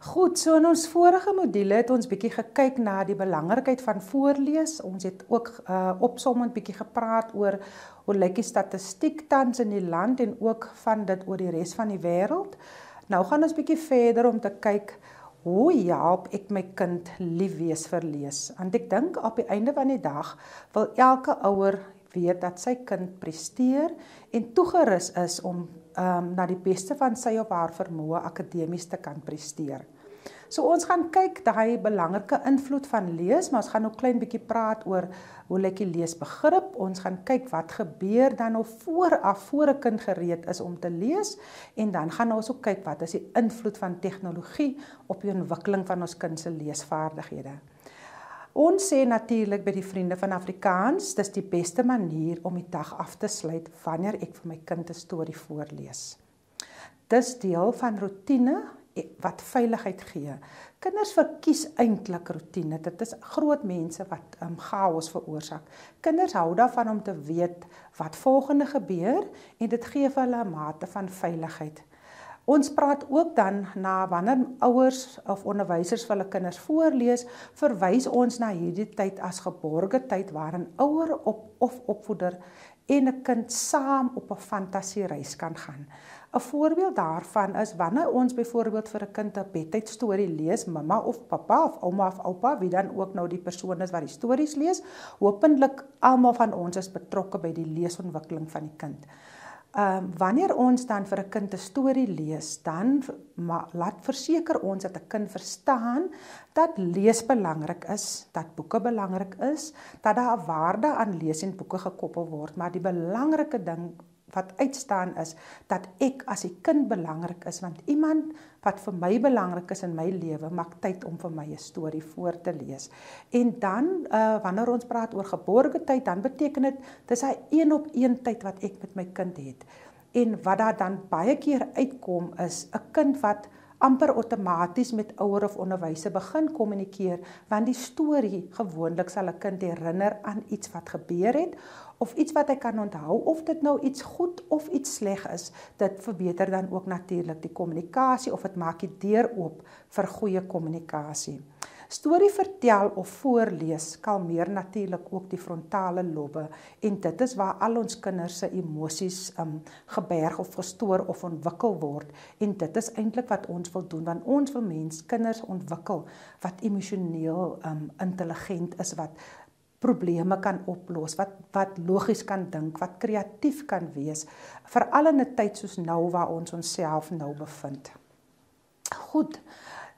Goed, so in ons vorige module het ons bietjie gekyk na die belangrikheid van voorlees. Ons het ook opsommend bietjie gepraat oor hoe lyk die statistiek tans in die land en ook van dit oor die res van die wêreld. Nou gaan ons bietjie verder om te kyk hoe help ek my kind lief wees vir lees. Want ek dink op die einde van die dag wil elke ouer weet dat sy kind presteer en toegerus is om na die beste van sy of haar vermoë akademies te kan presteer. So ons gaan kyk daai belangrike invloed van lees, maar ons gaan ook klein bietjie praat oor hoe lyk die leesbegrip. Ons gaan kyk wat gebeur dan nou vooraf voor 'n kind gereed is om te lees en dan gaan ons ook kyk wat is die invloed van tegnologie op die ontwikkeling van ons kind se leesvaardighede. Ons sê natuurlik by die Vriende van Afrikaans, dis die beste manier om die dag af te sluit wanneer ek vir my kind 'n storie voorlees. Dis deel van roetine wat veiligheid gee. Kinders verkies eintlik roetine. Dit is groot mense wat chaos veroorsaak. Kinders hou daarvan om te weet wat volgende gebeur en dit gee vir hulle 'n mate van veiligheid. Ons praat ook dan na wanneer ouers of onderwysers vir hulle kinders voorlees, verwys ons na hierdie tyd as geborge tyd waarin ouer of opvoeder en 'n kind saam op 'n fantasiereis kan gaan. 'n Voorbeeld daarvan is wanneer ons byvoorbeeld vir 'n kind 'n bedtydstorie lees, mamma of pappa of ouma of oupa, wie dan ook nou die persoon is wat die stories lees, hopelik almal van ons is betrokke by die leesontwikkeling van die kind. Wanneer ons dan vir 'n kind 'n storie lees, dan laat verseker ons dat 'n kind verstaan dat lees belangrik is, dat boeke belangrik is, dat daar 'n waarde aan lees en boeke gekoppel word, maar die belangrike ding wat uitstaan is, dat ek as 'n kind belangrik is, want iemand wat vir my belangrik is in my lewe, maak tyd om vir my 'n storie voor te lees. En dan, wanneer ons praat oor geborge tyd, dan beteken dit, dis hy 1-op-1 tyd wat ek met my kind het. En wat daar dan baie keer uitkom is, 'n kind wat amper outomaties met ouer of onderwyser begin kommunikeer, want die storie gewoonlik sal 'n kind herinner aan iets wat gebeur het, of iets wat hy kan onthou, of dit nou iets goed of iets sleg is, dit verbeter dan ook natuurlik die kommunikasie, of dit maak die deur oop vir goeie kommunikasie. Storie vertel of voorlees kalmeer natuurlik ook die frontale lobbe en dit is waar al ons kinders se emosies geberg of gestoor of ontwikkel word en dit is eintlik wat ons wil doen, want ons wil kinders ontwikkel wat emosioneel intelligent is, wat probleme kan oplos, wat logies kan dink, wat kreatief kan wees, veral in 'n tyd soos nou waar ons onsself nou bevind. Goed,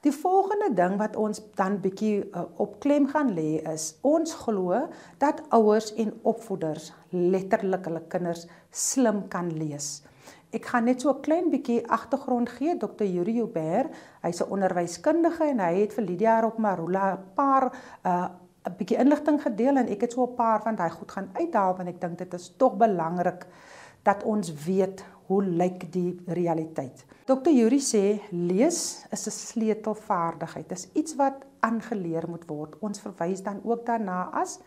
die volgende ding wat ons dan bietjie op klem gaan lê is, ons glo dat ouers en opvoeders letterlik hulle kinders slim kan lees. Ek gaan net so 'n klein bietjie agtergrond gee. Dr. Yuri Joubert, hy's 'n onderwyskundige en hy het vir Lydia op Marula 'n paar 'n bietjie inligting gedeel en ek het so 'n paar van daai goed gaan uithaal want ek dink dit is tog belangrik dat ons weet hoe lyk die realiteit. Dr. Yuri sê lees is 'n sleutelvaardigheid. Dit is iets wat aangeleer moet word. Ons verwys dan ook daarna as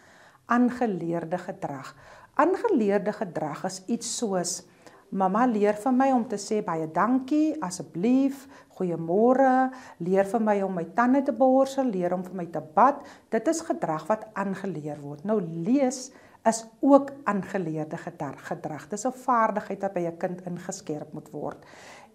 aangeleerde gedrag. Aangeleerde gedrag is iets soos mamma leer vir my om te sê baie dankie, asseblief, goeiemôre, leer vir my om my tande te borsel, leer om vir my te bad. Dit is gedrag wat aangeleer word. Nou lees is ook aangeleerde gedrag. Dit is 'n vaardigheid wat by 'n kind ingeskerp moet word.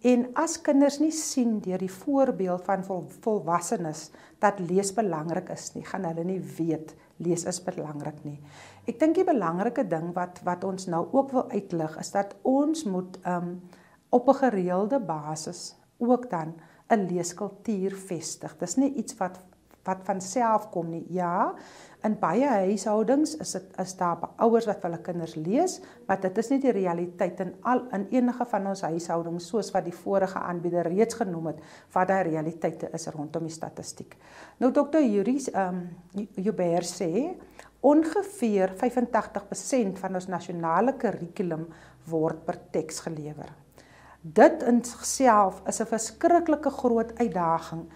En as kinders nie sien deur die voorbeeld van volwassenes dat lees belangrik is nie, gaan hulle nie weet lees is belangrik nie. Ek dink die belangrike ding wat ons nou ook wil uitlig is dat ons moet op 'n gereelde basis ook dan 'n leeskultuur vestig. Dis nie iets wat van self kom nie. Ja, in baie huishoudings is daar ouers wat vir hulle kinders lees, maar dit is nie die realiteit in enige van ons huishoudings soos wat die vorige aanbieder reeds genoem het, wat daai realiteite is rondom die statistiek. Nou Dr. Yuri Joubert sê ongeveer 85% van ons nasionale kurrikulum word per teks gelewer. Dit in sigself is 'n verskriklike groot uitdaging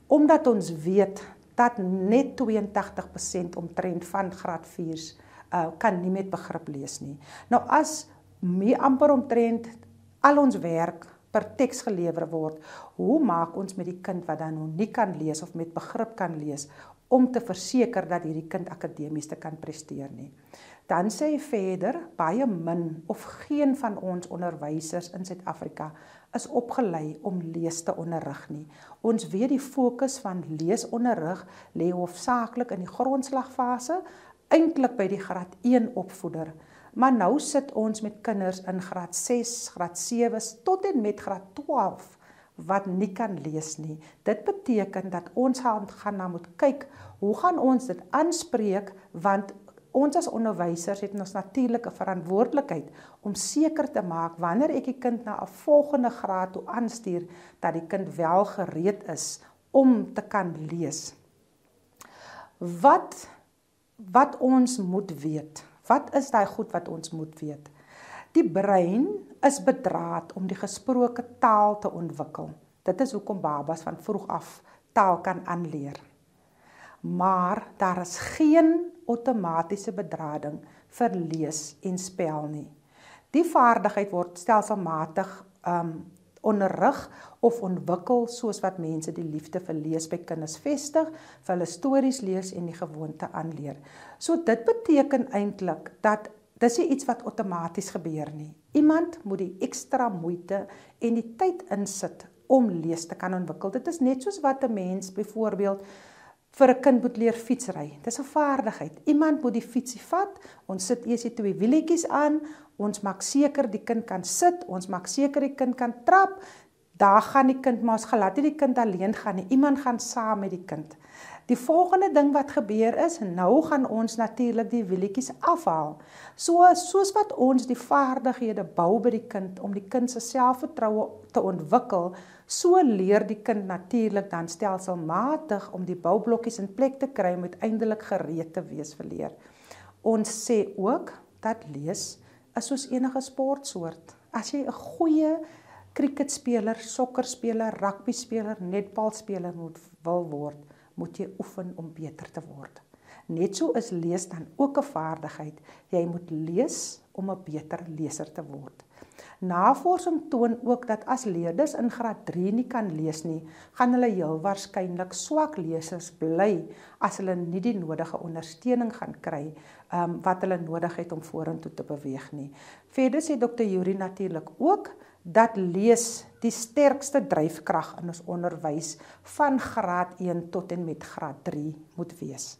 omdat ons weet dat net 82% omtrent van graad 4's kan nie met begrip lees nie. Nou as amper omtrent al ons werk per teks gelewer word, hoe maak ons met die kind wat dan nog nie kan lees of met begrip kan lees, om te verseker dat hierdie kind akademies te kan presteer nie. Dan sê hy verder, baie min of geen van ons onderwysers in Suid-Afrika is opgelei om lees te onderrig nie. Ons weet die fokus van leesonderrig lê hoofsaaklik in die grondslagfase, eintlik by die graad 1 opvoeder. Maar nou sit ons met kinders in graad 6, graad 7 tot en met graad 12 wat nie kan lees nie. Dit beteken dat ons gaan nou moet kyk, hoe gaan ons dit aanspreek, want ons as onderwysers het ons natuurlike verantwoordelikheid om seker te maak wanneer ek die kind na 'n volgende graad toe aanstuur, dat die kind wel gereed is om te kan lees. Wat ons moet weet, wat is daai goed wat ons moet weet? Die brein is bedraad om die gesproke taal te ontwikkel. Dit is hoekom babas van vroeg af taal kan aanleer. Maar daar is geen outomatiese bedrading vir lees en spel nie. Die vaardigheid word stelselmatig onderrig of ontwikkel soos wat mense die liefde vir lees by kinders vestig, vir hulle stories lees en die gewoonte aanleer. So dit beteken eintlik dat dis nie iets wat outomaties gebeur nie. Iemand moet die ekstra moeite en die tyd insit om lees te kan ontwikkel. Dit is net soos wat 'n mens byvoorbeeld vir 'n kind moet leer fietsry. Dis 'n vaardigheid. Iemand moet die fietsie vat, ons sit eers die 2 wielietjies aan, ons maak seker die kind kan sit, ons maak seker die kind kan trap, daar gaan die kind, maar ons gelaat nie die kind alleen gaan nie, iemand gaan saam met die kind. Die volgende ding wat gebeur is, nou gaan ons natuurlik die wielietjies afhaal. Soos wat ons die vaardighede bou by die kind, om die kind se selfvertroue te ontwikkel, so leer die kind natuurlik dan stelselmatig om die boublokkies in plek te kry om uiteindelik gereed te wees vir leer. Ons sê ook dat lees is soos enige sportsoort. As jy 'n goeie cricketspeler, sokkerspeler, rugbyspeler, netbalspeler wil word, moet jy oefen om beter te word. Net so is lees dan ook 'n vaardigheid. Jy moet lees om 'n beter leser te word. Navorsing toon ook dat as leerders in graad 3 nie kan lees nie, gaan hulle heel waarskynlik swak lesers bly as hulle nie die nodige ondersteuning gaan kry wat hulle nodig het om vorentoe te beweeg nie. Verder sê Dr. Jurie natuurlik ook dat lees die sterkste dryfkrag in ons onderwys van graad 1 tot en met graad 3 moet wees.